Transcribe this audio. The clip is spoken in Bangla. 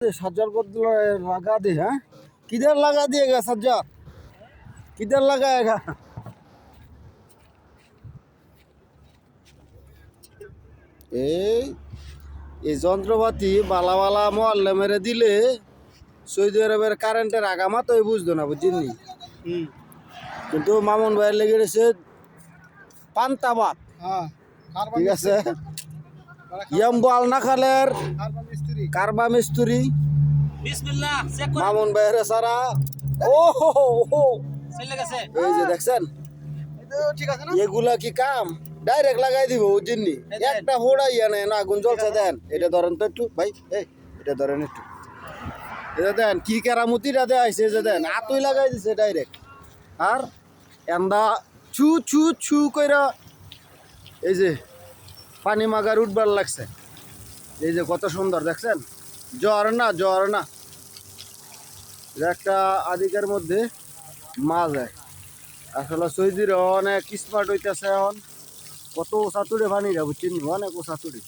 सज्जर को लगा दे हैं किधर लगा दिएगा सज्जर किधर लगाएगा এই যন্ত্রপাতি বালা বালা মোয়াল্লা মেরে দিলে সৌদি আরবের কারেন্টের আগামা তো বুঝতো না বুঝিনি কিন্তু মামুন ভাইয়ের লেগে গেছে পান্তাবাদ ঠিক আছে ইয়াম্বু আলনাখালের কারবা মিস্ত্রি মামুন ভাইয়ের সারা ও এই যে দেখছেন এগুলা কি কাম ডাইরেক্ট লাগাই দিব বুঝিনি একটা হোড়াইয়া নেই না আগুন জ্বলছে দেন এটা ধরেন তো একটু ভাই এই এটা ধরেন একটু এটা দেন কি কেরামতিটা দেয় আইছে যে দেন আতই লাগাই দিছে ডাইরেক্ট আর এন্দা ছু ছু ছু কইরা এই যে পানি মাগার উঠবার লাগছে এই যে কত সুন্দর দেখছেন ঝর্ণা একটা আদিকের মধ্যে মাছ হয় আসলে সৌদির অনেক স্মার্ট হইতেছে এখন কত চাতুরে পানি বুঝছেন অনেক চাতুরে